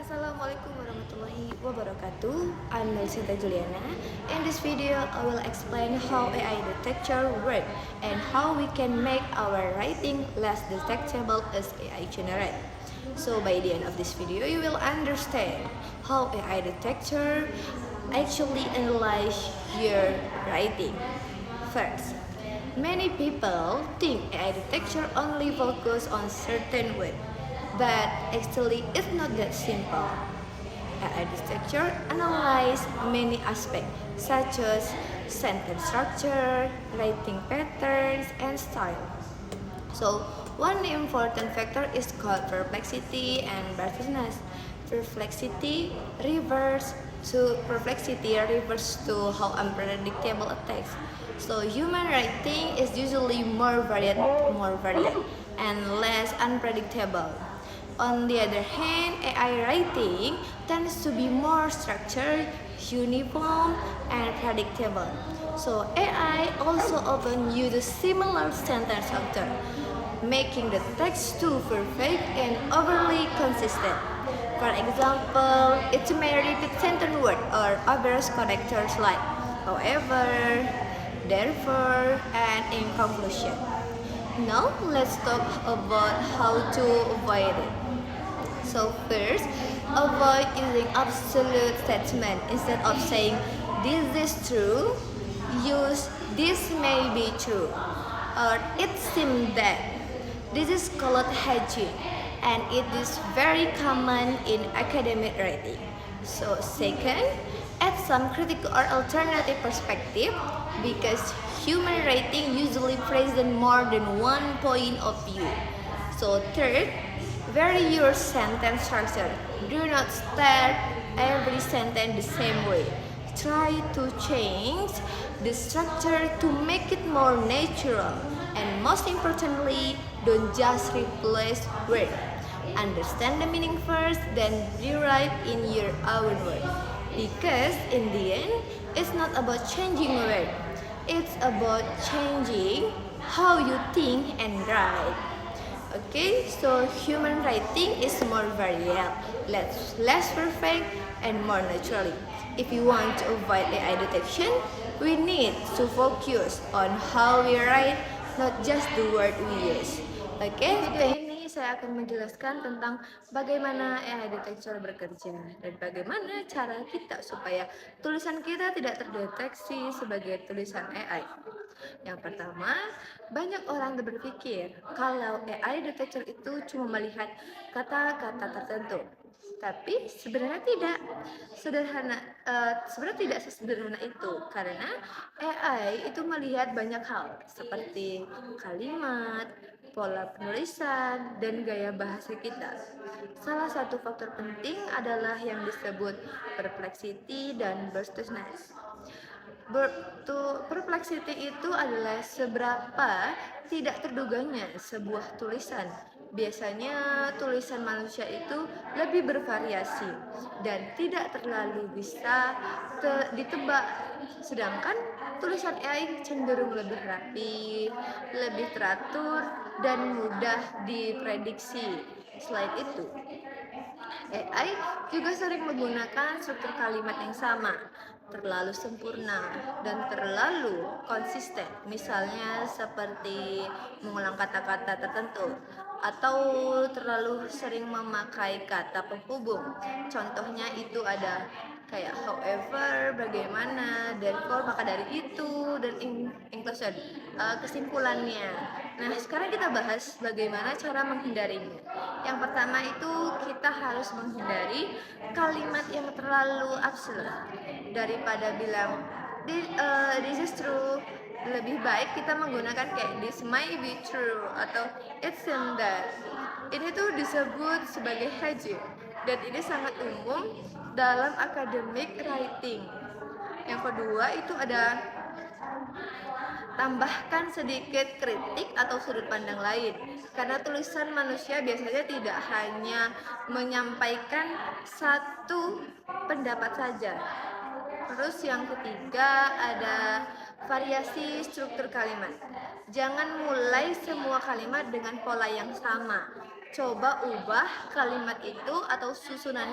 Assalamualaikum warahmatullahi wabarakatuh. I'm Melisita Juliana. In this video, I will explain how AI detector work and how we can make our writing less detectable as AI generate. So by the end of this video, you will understand how AI detector actually analyze your writing. First, many people think AI detector only focus on certain words, but actually it's not that simple. AI detector analyze many aspects such as sentence structure, writing patterns, and style. So one important factor is called perplexity and breathlessness. Perplexity refers to how unpredictable a text. So human writing is usually more varied, and less unpredictable. On the other hand, AI writing tends to be more structured, uniform, and predictable. So AI also often uses similar sentence structure, making the text too perfect and overly consistent. For example, it may repeat sentence word or obvious characters like however, therefore, and in conclusion. Now let's talk about how to avoid it. So first, avoid using absolute statement. Instead of saying this is true, use this may be true or it seems that. This is called hedging, and it is very common in academic writing. So second, add some critical or alternative perspective because human writing usually presents more than one point of view. So third, vary your sentence structure. Do not start every sentence the same way. Try to change the structure to make it more natural. And most importantly, don't just replace words. Understand the meaning first, then rewrite in your own words. Because in the end, it's not about changing words. It's about changing how you think and write. Okay, so human writing is more varied, less perfect, and more naturally. If you want to avoid AI detection, we need to focus on how we write, not just the word we use. Oke, video ini saya akan menjelaskan tentang bagaimana AI detector bekerja dan bagaimana cara kita supaya tulisan kita tidak terdeteksi sebagai tulisan AI. Yang pertama, banyak orang berpikir kalau AI detector itu cuma melihat kata-kata tertentu. Tapi sebenarnya tidak sebenarnya tidak sesederhana itu karena AI itu melihat banyak hal seperti kalimat, pola penulisan, dan gaya bahasa kita. Salah satu faktor penting adalah yang disebut perplexity dan burstness. Perplexity itu adalah seberapa tidak terduganya sebuah tulisan. Biasanya tulisan manusia itu lebih bervariasi dan tidak terlalu bisa ditebak. Sedangkan tulisan AI cenderung lebih rapi, lebih teratur, dan mudah diprediksi. Selain itu, AI juga sering menggunakan struktur kalimat yang sama, terlalu sempurna dan terlalu konsisten. Misalnya seperti mengulang kata-kata tertentu atau terlalu sering memakai kata penghubung. Contohnya itu ada kayak however, bagaimana, therefore, maka dari itu, dan inclusion, kesimpulannya. Nah, sekarang kita bahas bagaimana cara menghindarinya. Yang pertama itu kita harus menghindari kalimat yang terlalu absolut. Daripada bilang this is true, lebih baik kita menggunakan kayak this might be true atau it seems that. Ini tuh disebut sebagai hedging dan ini sangat umum dalam academic writing. Yang kedua itu ada tambahkan sedikit kritik atau sudut pandang lain. Karena tulisan manusia biasanya tidak hanya menyampaikan satu pendapat saja. Terus yang ketiga ada variasi struktur kalimat. Jangan mulai semua kalimat dengan pola yang sama. coba ubah kalimat itu atau susunan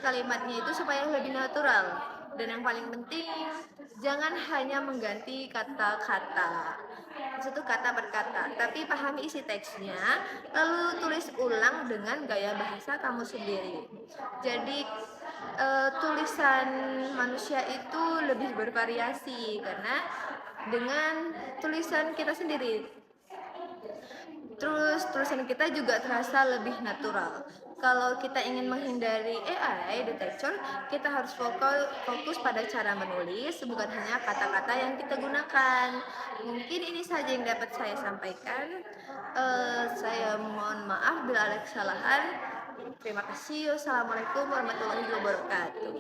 kalimatnya itu supaya lebih natural. Dan yang paling penting, jangan hanya mengganti kata-kata, itu kata per kata, tapi pahami isi teksnya, lalu tulis ulang dengan gaya bahasa kamu sendiri. Jadi tulisan manusia itu lebih bervariasi karena dengan tulisan kita sendiri. Terus tulisan kita juga terasa lebih natural. Kalau kita ingin menghindari AI detection, kita harus fokus pada cara menulis, bukan hanya kata-kata yang kita gunakan. Mungkin ini saja yang dapat saya sampaikan. Saya mohon maaf bila ada kesalahan. Terima kasih. Wassalamualaikum warahmatullahi wabarakatuh.